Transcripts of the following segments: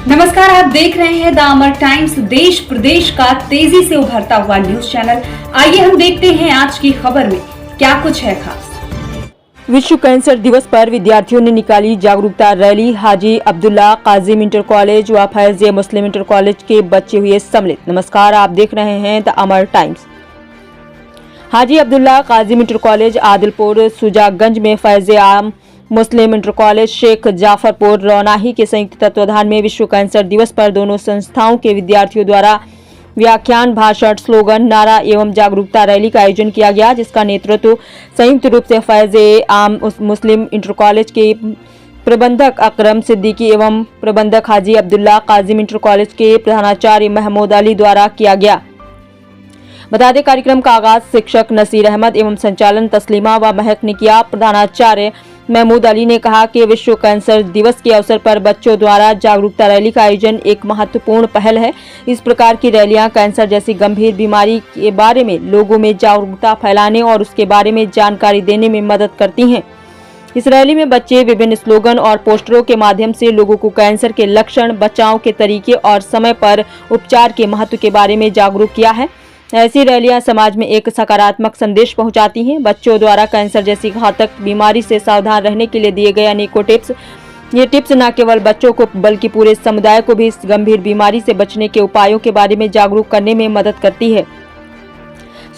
नमस्कार, आप देख रहे हैं द अमर टाइम्स, देश प्रदेश का तेजी से उभरता हुआ न्यूज चैनल। आइए हम देखते हैं आज की खबर में क्या कुछ है खास। विश्व कैंसर दिवस पर विद्यार्थियों ने निकाली जागरूकता रैली। हाजी अब्दुल्ला काजिम इंटर कॉलेज व फैज़ मुस्लिम इंटर कॉलेज के बच्चे हुए सम्मिलित। नमस्कार, आप देख रहे हैं the Amar times. Haji Abdullah Kazim inter college Adilpur Sujaganj में फैज़ आम मुस्लिम इंटर कॉलेज शेख जाफरपुर रौनाही के संयुक्त तत्वाधान में विश्व कैंसर दिवस पर दोनों संस्थाओं के विद्यार्थियों द्वारा व्याख्यान, भाषण, स्लोगन, नारा एवं जागरूकता रैली का आयोजन किया गया, जिसका नेतृत्व संयुक्त रूप से फैज़ आम मुस्लिम इंटर कॉलेज के प्रबंधक अकरम सिद्दीकी एवं प्रबंधक हाजी अब्दुल्ला काजिम इंटर कॉलेज के प्रधानाचार्य महमूद अली द्वारा किया गया। बता दें, कार्यक्रम का आगाज शिक्षक नसीर अहमद एवं संचालन तस्लीमा व महक ने किया। प्रधानाचार्य महमूद अली ने कहा कि विश्व कैंसर दिवस के अवसर पर बच्चों द्वारा जागरूकता रैली का आयोजन एक महत्वपूर्ण पहल है। इस प्रकार की रैलियां कैंसर जैसी गंभीर बीमारी के बारे में लोगों में जागरूकता फैलाने और उसके बारे में जानकारी देने में मदद करती हैं। इस रैली में बच्चे विभिन्न स्लोगन और पोस्टरों के माध्यम से लोगों को कैंसर के लक्षण, बचाव के तरीके और समय पर उपचार के महत्व के बारे में जागरूक किया है। ऐसी रैलियां समाज में एक सकारात्मक संदेश पहुंचाती हैं। बच्चों द्वारा कैंसर जैसी घातक बीमारी से सावधान रहने के लिए दिए गए अनेकों टिप्स, ये टिप्स न केवल बच्चों को बल्कि पूरे समुदाय को भी इस गंभीर बीमारी से बचने के उपायों के बारे में जागरूक करने में मदद करती है।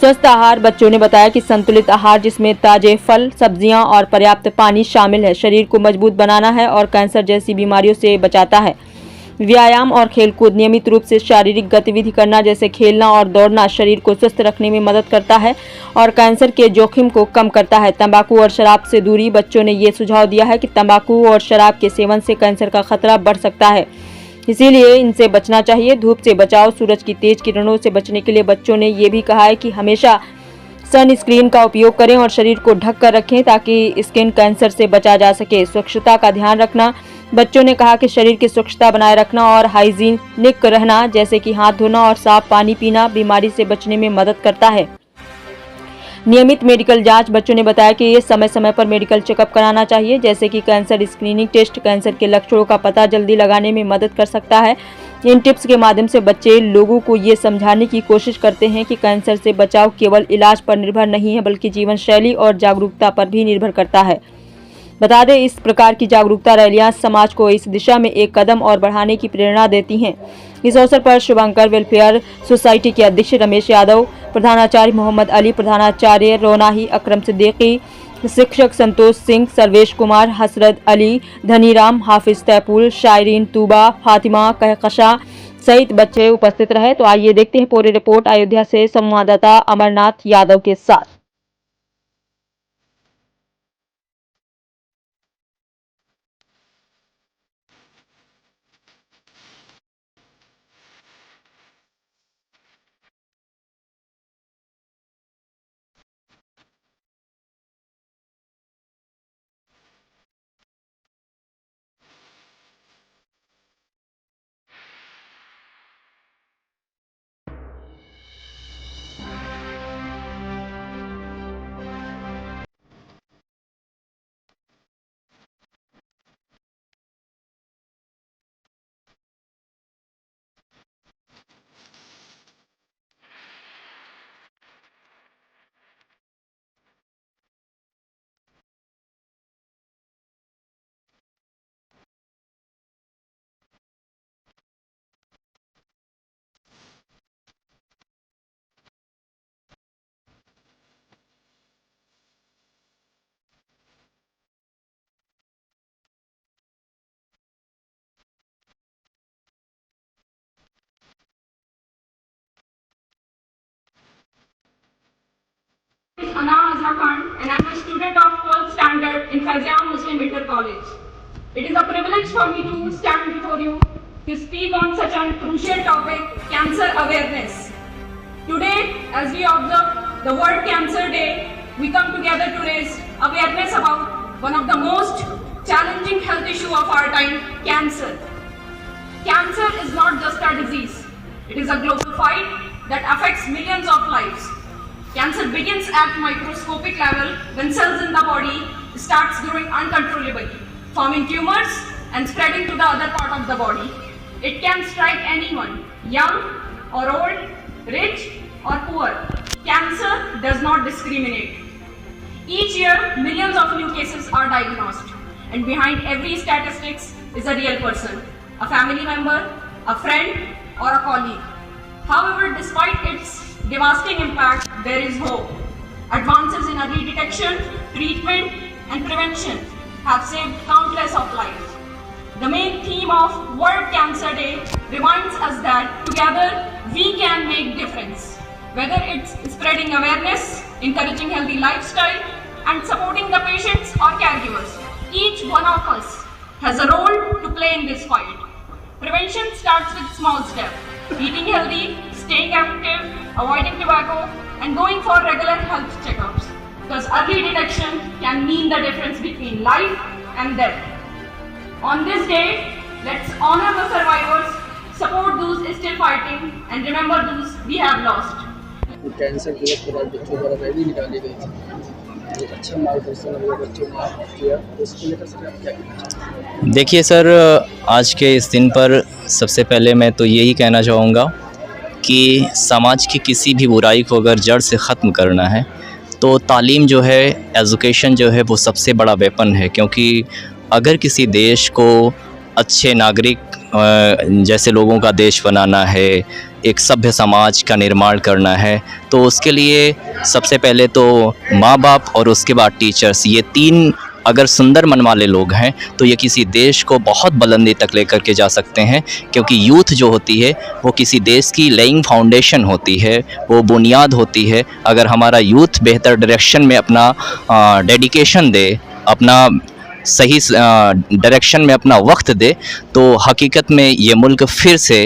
स्वस्थ आहार, बच्चों ने बताया कि संतुलित आहार जिसमें ताजे फल, सब्जियां और पर्याप्त पानी शामिल है, शरीर को मजबूत बनाना है और कैंसर जैसी बीमारियों से बचाता है। व्यायाम और खेलकूद, नियमित रूप से शारीरिक गतिविधि करना जैसे खेलना और दौड़ना शरीर को स्वस्थ रखने में मदद करता है और कैंसर के जोखिम को कम करता है। तंबाकू और शराब से दूरी, बच्चों ने ये सुझाव दिया है कि तंबाकू और शराब के सेवन से कैंसर का खतरा बढ़ सकता है, इसीलिए इनसे बचना चाहिए। धूप से बचाव, सूरज की तेज किरणों से बचने के लिए बच्चों ने ये भी कहा है कि हमेशा सनस्क्रीन का उपयोग करें और शरीर को ढक कर रखें ताकि स्किन कैंसर से बचा जा सके। स्वच्छता का ध्यान रखना, बच्चों ने कहा कि शरीर की स्वच्छता बनाए रखना और हाइजीनिक रहना जैसे कि हाथ धोना और साफ पानी पीना बीमारी से बचने में मदद करता है। नियमित मेडिकल जांच, बच्चों ने बताया कि ये समय समय पर मेडिकल चेकअप कराना चाहिए जैसे कि कैंसर स्क्रीनिंग टेस्ट कैंसर के लक्षणों का पता जल्दी लगाने में मदद कर सकता है। इन टिप्स के माध्यम से बच्चे लोगों को ये समझाने की कोशिश करते हैं कि कैंसर से बचाव केवल इलाज पर निर्भर नहीं है बल्कि जीवन शैली और जागरूकता पर भी निर्भर करता है। बता दें, इस प्रकार की जागरूकता रैलियां समाज को इस दिशा में एक कदम और बढ़ाने की प्रेरणा देती हैं। इस अवसर पर शुभंकर वेलफेयर सोसाइटी के अध्यक्ष रमेश यादव, प्रधानाचार्य मोहम्मद अली, प्रधानाचार्य रौनाही अकरम सिद्दीकी, शिक्षक संतोष सिंह, सर्वेश कुमार, हसरत अली, धनीराम, हाफिज तैपुल, शायरीन तूबा, फातिमा कहकशा सहित बच्चे उपस्थित रहे। तो आइए देखते हैं पूरी रिपोर्ट अयोध्या से संवाददाता अमरनाथ यादव के साथ। Ana Azra Khan and I am a student of 12th standard in Faiz Muslim Inter College. It is a privilege for me to stand before you to speak on such a crucial topic, cancer awareness. Today, as we observe the World Cancer Day, we come together to raise awareness about one of the most challenging health issue of our time, cancer. Cancer is not just a disease. It is a global fight that affects millions of lives. Cancer begins at microscopic level when cells in the body starts growing uncontrollably, forming tumors and spreading to the other part of the body. It can strike anyone, young or old, rich or poor. Cancer does not discriminate. Each year, millions of new cases are diagnosed, and behind every statistics is a real person, a family member, a friend, or a colleague. However, despite its devastating impact, there is hope. Advances in early detection, treatment, and prevention have saved countless of lives. The main theme of World Cancer Day reminds us that together we can make difference. Whether it's spreading awareness, encouraging healthy lifestyle, and supporting the patients or caregivers, each one of us has a role to play in this fight. Prevention starts with small steps: eating healthy, staying active, avoiding tobacco, and going for regular health checkups. Because early detection can mean the difference between life and death. On this day, let's honor the survivors, support those still fighting, and remember those we have lost. Cancer दिवस पर आज बच्चों द्वारा rally निकाली गई थी। एक अच्छा मार्गदर्शन हम लोग बच्चों ने किया, उसको लेकर सर आप क्या कहना चाहते हैं? देखिए सर, आज के इस दिन पर सबसे पहले मैं तो यही कहना चाहूँगा कि समाज की किसी भी बुराई को अगर जड़ से ख़त्म करना है तो तालीम जो है, एजुकेशन जो है, वो सबसे बड़ा वेपन है। क्योंकि अगर किसी देश को अच्छे नागरिक जैसे लोगों का देश बनाना है, एक सभ्य समाज का निर्माण करना है, तो उसके लिए सबसे पहले तो माँ बाप और उसके बाद टीचर्स, ये तीन अगर सुंदर मन वाले लोग हैं तो ये किसी देश को बहुत बुलंदी तक लेकर के जा सकते हैं। क्योंकि यूथ जो होती है वो किसी देश की लेइंग फाउंडेशन होती है, वो बुनियाद होती है। अगर हमारा यूथ बेहतर डायरेक्शन में अपना डेडिकेशन दे, अपना सही डायरेक्शन में अपना वक्त दे, तो हकीकत में ये मुल्क फिर से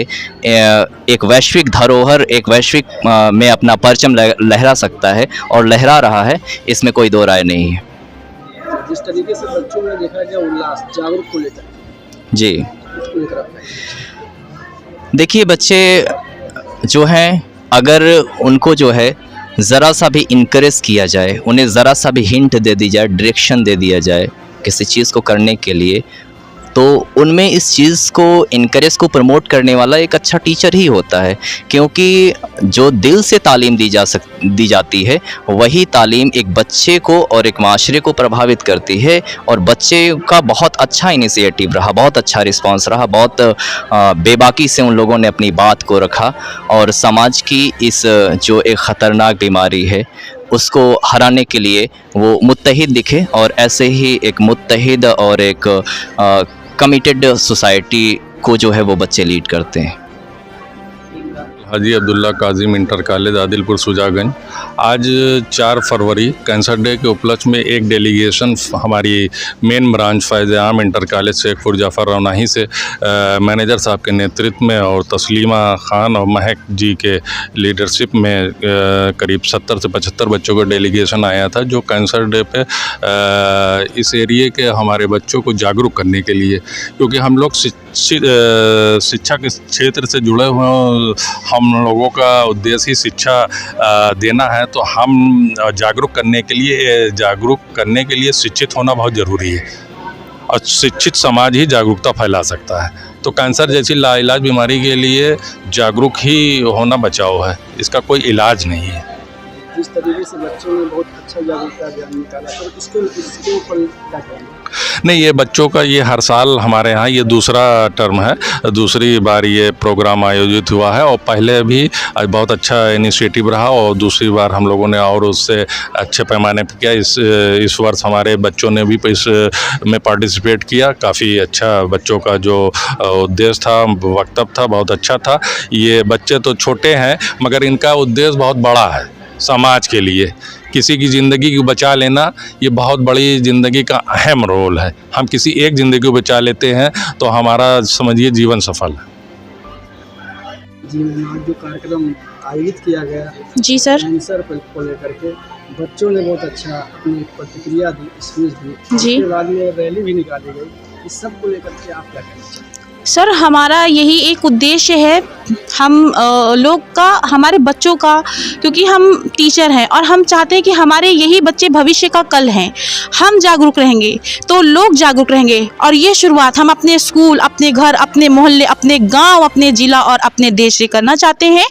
एक वैश्विक धरोहर, एक वैश्विक में अपना परचम लहरा सकता है और लहरा रहा है, इसमें कोई दो राय नहीं है। जिस तरीके से बच्चों में देखा गया उल्लास जागरूक को लेकर, जी उसको लेकर आप देखिए, बच्चे जो हैं अगर उनको जो है ज़रा सा भी इनकरेज किया जाए, उन्हें ज़रा सा भी हिंट दे दी जाए, डायरेक्शन दे दिया जाए किसी चीज़ को करने के लिए, तो उनमें इस चीज़ को इनकरेज को प्रमोट करने वाला एक अच्छा टीचर ही होता है। क्योंकि जो दिल से तालीम दी जाती है वही तालीम एक बच्चे को और एक माशरे को प्रभावित करती है। और बच्चे का बहुत अच्छा इनिशिएटिव रहा, बहुत अच्छा रिस्पांस रहा, बहुत बेबाकी से उन लोगों ने अपनी बात को रखा और समाज की इस जो एक ख़तरनाक बीमारी है उसको हराने के लिए वो मुत्तहिद दिखे। और ऐसे ही एक मुत्तहिद और एक कमिटेड सोसाइटी को जो है वो बच्चे लीड करते हैं। हाजी अब्दुल्ला काजिम इंटर कॉलेज आदिलपुर सुजागंज। आज 4 फरवरी कैंसर डे के उपलक्ष्य में एक डेलीगेशन हमारी मेन ब्रांच फैज़ आम इंटर कॉलेज शेखपुर जाफ़र रौनाही से मैनेजर साहब के नेतृत्व में और तस्लीमा ख़ान और महक जी के लीडरशिप में करीब 70 से 75 बच्चों का डेलीगेशन आया था, जो कैंसर डे पे इस एरिए के हमारे बच्चों को जागरूक करने के लिए, क्योंकि हम लोग शिक्षा के क्षेत्र से जुड़े हुए, हम लोगों का उद्देश्य ही शिक्षा देना है, तो हम जागरूक करने के लिए शिक्षित होना बहुत ज़रूरी है और शिक्षित समाज ही जागरूकता फैला सकता है। तो कैंसर जैसी लाइलाज बीमारी के लिए जागरूक ही होना बचाव है, इसका कोई इलाज नहीं है। जिस तरीके से बच्चों ने बहुत अच्छा जागरूकता अभियान निकाला, तो इसके ऊपर क्या कहेंगे? नहीं, ये बच्चों का ये हर साल हमारे यहाँ ये दूसरा टर्म है, दूसरी बार ये प्रोग्राम आयोजित हुआ है और पहले भी बहुत अच्छा इनिशिएटिव रहा और दूसरी बार हम लोगों ने और उससे अच्छे पैमाने पर किया। इस वर्ष हमारे बच्चों ने भी इस में पार्टिसिपेट किया। काफ़ी अच्छा बच्चों का जो उद्देश्य था, वक्तव्य था, बहुत अच्छा था। ये बच्चे तो छोटे हैं मगर इनका उद्देश्य बहुत बड़ा है समाज के लिए। किसी की ज़िंदगी को बचा लेना ये बहुत बड़ी ज़िंदगी का अहम रोल है। हम किसी एक ज़िंदगी को बचा लेते हैं तो हमारा समझिए जीवन सफल है। जी मैम, आज जो कार्यक्रम आयोजित किया गया जी सर, कैंसर को लेकर के बच्चों ने बहुत अच्छा अपनी प्रतिक्रिया दी, स्पीच दी, जी। उसके बाद में रैली भी निकाली गई। इस सब को लेकर के आप क्या कहना चाहते हैं? सर हमारा यही एक उद्देश्य है हम लोग का, हमारे बच्चों का, क्योंकि हम टीचर हैं और हम चाहते हैं कि हमारे यही बच्चे भविष्य का कल हैं। हम जागरूक रहेंगे तो लोग जागरूक रहेंगे और ये शुरुआत हम अपने स्कूल, अपने घर, अपने मोहल्ले, अपने गांव, अपने ज़िला और अपने देश से करना चाहते हैं।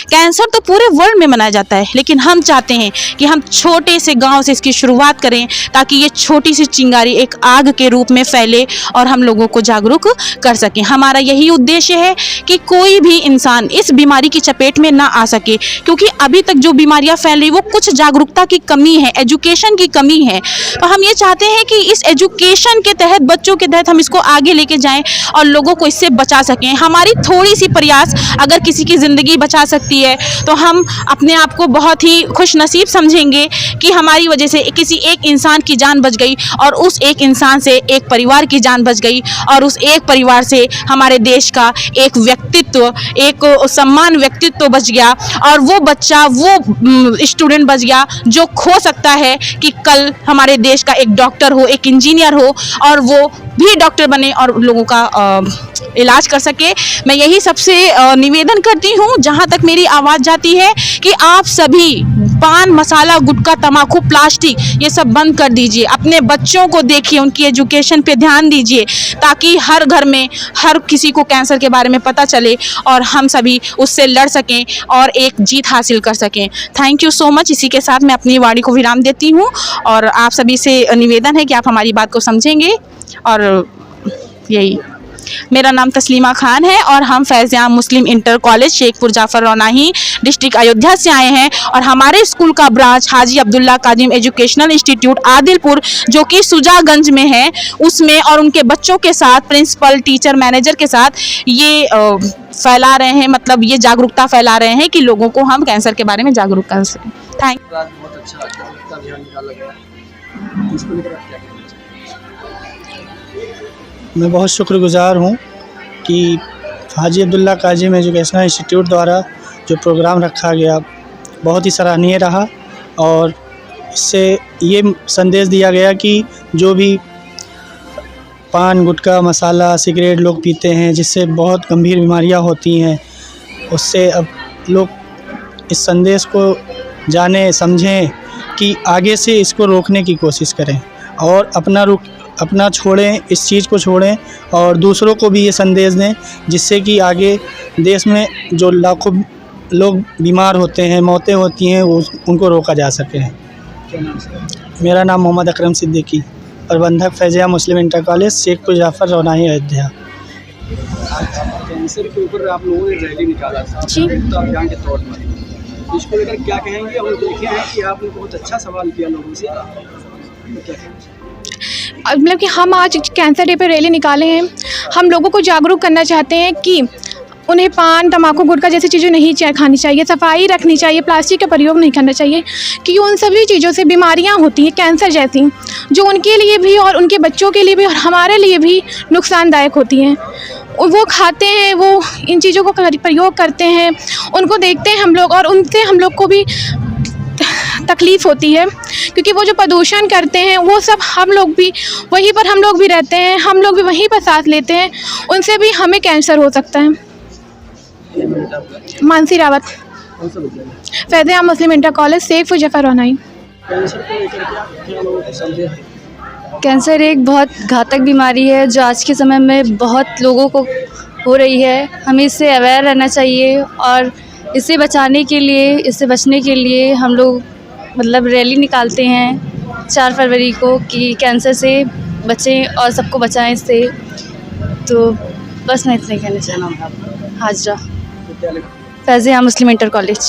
कैंसर तो पूरे वर्ल्ड में मनाया जाता है, लेकिन हम चाहते हैं कि हम छोटे से गांव से इसकी शुरुआत करें ताकि ये छोटी सी चिंगारी एक आग के रूप में फैले और हम लोगों को जागरूक कर सकें। हमारा यही उद्देश्य है कि कोई भी इंसान इस बीमारी की चपेट में ना आ सके, क्योंकि अभी तक जो बीमारियां फैल रही वो कुछ जागरूकता की कमी है, एजुकेशन की कमी है। तो हम ये चाहते हैं कि इस एजुकेशन के तहत, बच्चों के तहत हम इसको आगे लेके जाएं और लोगों को इससे बचा सकें। हमारी थोड़ी सी प्रयास अगर किसी की ज़िंदगी बचा सकती है तो हम अपने आप को बहुत ही खुशनसीब समझेंगे कि हमारी वजह से किसी एक इंसान की जान बच गई और उस एक इंसान से एक परिवार की जान बच गई और उस एक परिवार से हमारे देश का एक व्यक्तित्व, एक सम्मान व्यक्तित्व बच गया और वो बच्चा, वो स्टूडेंट बच गया जो खो सकता है कि कल हमारे देश का एक डॉक्टर हो, एक इंजीनियर हो और वो भी डॉक्टर बने और लोगों का इलाज कर सके। मैं यही सबसे निवेदन करती हूँ, जहाँ तक मेरी आवाज़ जाती है, कि आप सभी पान मसाला, गुटखा, तम्बाकू, प्लास्टिक ये सब बंद कर दीजिए। अपने बच्चों को देखिए, उनकी एजुकेशन पे ध्यान दीजिए ताकि हर घर में हर किसी को कैंसर के बारे में पता चले और हम सभी उससे लड़ सकें और एक जीत हासिल कर सकें। Thank you so much. इसी के साथ मैं अपनी वाणी को विराम देती हूँ और आप सभी से निवेदन है कि आप हमारी बात को समझेंगे। और यही, मेरा नाम तस्लीमा खान है और हम Faiz e Aam Muslim inter college Shekhpur Jafar Raunahi district Ayodhya से आए हैं और हमारे स्कूल का branch Haji Abdullah Kazim educational institute Adilpur, जो कि सुजागंज में है, उसमें और उनके बच्चों के साथ, प्रिंसिपल, टीचर, मैनेजर के साथ ये फैला रहे हैं, मतलब ये जागरूकता फैला रहे हैं कि लोगों को हम कैंसर के बारे में जागरूक कर सकें। Thank you. बहुत अच्छा अभियान निकाला गया, इसको लेकर आप क्या कहना चाहेंगे? मैं बहुत शुक्रगुजार हूँ कि हाजी अब्दुल्ला काजिम एजुकेशनल इंस्टीट्यूट द्वारा जो प्रोग्राम रखा गया बहुत ही सराहनीय रहा और इससे ये संदेश दिया गया कि जो भी पान, गुटखा, मसाला, सिगरेट लोग पीते हैं, जिससे बहुत गंभीर बीमारियां होती हैं, उससे अब लोग इस संदेश को जाने, समझें कि आगे से इसको रोकने की कोशिश करें और अपना छोड़ें, इस चीज़ को छोड़ें और दूसरों को भी ये संदेश दें, जिससे कि आगे देश में जो लाखों लोग बीमार होते हैं, मौतें होती हैं, उनको रोका जा सके। मेरा नाम मोहम्मद अकरम सिद्दीकी, प्रबंधक Faiz e Aam Muslim inter college Shekhpur Jafar Raunahi Ayodhya. Cancer के ऊपर आप लोगों ने रैली निकाला था अभियान के तौर पर, इसको लेकर क्या कहेंगे? और देखे हैं कि आपने बहुत अच्छा सवाल किया लोगों से, तो क्या कहेंगे? मतलब कि हम आज कैंसर डे पे रैली निकाले हैं। हम लोगों को जागरूक करना चाहते हैं कि उन्हें पान, तम्बाकू, गुटखा जैसी चीज़ें नहीं खानी चाहिए, सफाई रखनी चाहिए, प्लास्टिक का प्रयोग नहीं करना चाहिए, क्योंकि उन सभी चीज़ों से बीमारियां होती हैं कैंसर जैसी, जो उनके लिए भी और उनके बच्चों के लिए भी और हमारे लिए भी नुकसानदायक होती हैं। वो खाते हैं, वो इन चीज़ों को प्रयोग करते हैं, उनको देखते हैं हम लोग और उनसे हम लोग को भी तकलीफ़ होती है, क्योंकि वो जो प्रदूषण करते हैं वो सब हम लोग भी वहीं पर, हम लोग भी रहते हैं, हम लोग भी वहीं पर सांस लेते हैं, उनसे भी हमें कैंसर हो सकता है। Mansi Rawat, Faiz e Aam Muslim inter college Shekhpur Jafar Raunahi. Cancer एक बहुत घातक बीमारी है जो आज के समय में बहुत लोगों को हो रही है। हमें इससे अवेयर रहना चाहिए और इससे बचाने के लिए, इससे बचने के लिए हम लोग मतलब रैली निकालते हैं 4 फरवरी को कि कैंसर से बचें और सबको बचाएं इससे। तो बस मैं इतना ही कहना चाहूँ। Hazra, फैज़-ए-आम Muslim inter college.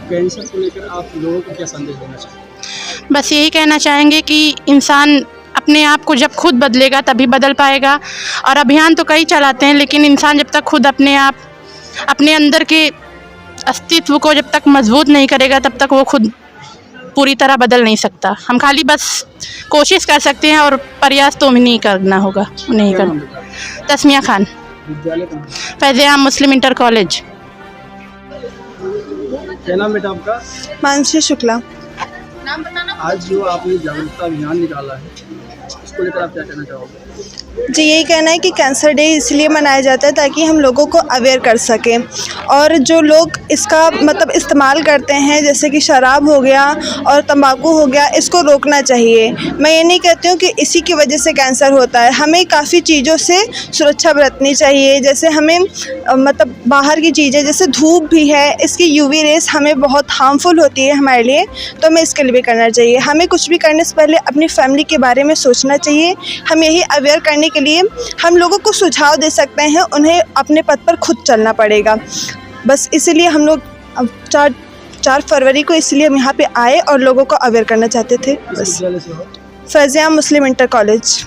Cancer को लेकर आप लोगों को क्या संदेश देना चाहेंगे? बस यही कहना चाहेंगे कि इंसान अपने आप को जब खुद बदलेगा तभी बदल पाएगा। और अभियान तो कई चलाते हैं, लेकिन इंसान जब तक खुद अपने अंदर के अस्तित्व को जब तक मजबूत नहीं करेगा तब तक वो खुद पूरी तरह बदल नहीं सकता। हम खाली बस कोशिश कर सकते हैं और प्रयास तो नहीं करना होगा, नहीं करना। Tasmiya Khan, फैज़-ए-आम Muslim inter college. क्या नाम बेटा आपका? मानसी शुक्ला। आज जो आपने जागरूकता अभियान निकाला है, इसको लेकर आप क्या कहना चाहोगे? जी यही कहना है कि कैंसर डे इसलिए मनाया जाता है ताकि हम लोगों को अवेयर कर सकें, और जो लोग इसका मतलब इस्तेमाल करते हैं जैसे कि शराब हो गया और तंबाकू हो गया, इसको रोकना चाहिए। मैं ये नहीं कहती हूँ कि इसी की वजह से कैंसर होता है, हमें काफ़ी चीज़ों से सुरक्षा बरतनी चाहिए। जैसे हमें मतलब बाहर की चीज़ें जैसे धूप भी है, इसकी यूवी रेस हमें बहुत हार्मफुल होती है हमारे लिए, तो हमें इसके लिए भी करना चाहिए। हमें कुछ भी करने से पहले अपनी फैमिली के बारे में सोचना चाहिए। हम यही अवेयर करने के लिए हम लोगों को सुझाव दे सकते हैं, उन्हें अपने पथ पर खुद चलना पड़ेगा। बस इसीलिए हम लोग 4 फरवरी को इसलिए हम यहाँ पे आए और लोगों को अवेयर करना चाहते थे। बस फैज़-ए-आम मुस्लिम इंटर कॉलेज।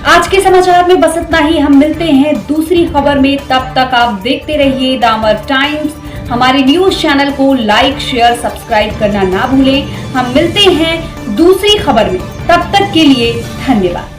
आज के समाचार में बस इतना ही। हम मिलते हैं दूसरी खबर में, तब तक आप देखते रहिए द अमर टाइम्स। हमारे न्यूज चैनल को लाइक, शेयर, सब्सक्राइब करना ना भूलें। हम मिलते हैं दूसरी खबर में, तब तक के लिए धन्यवाद।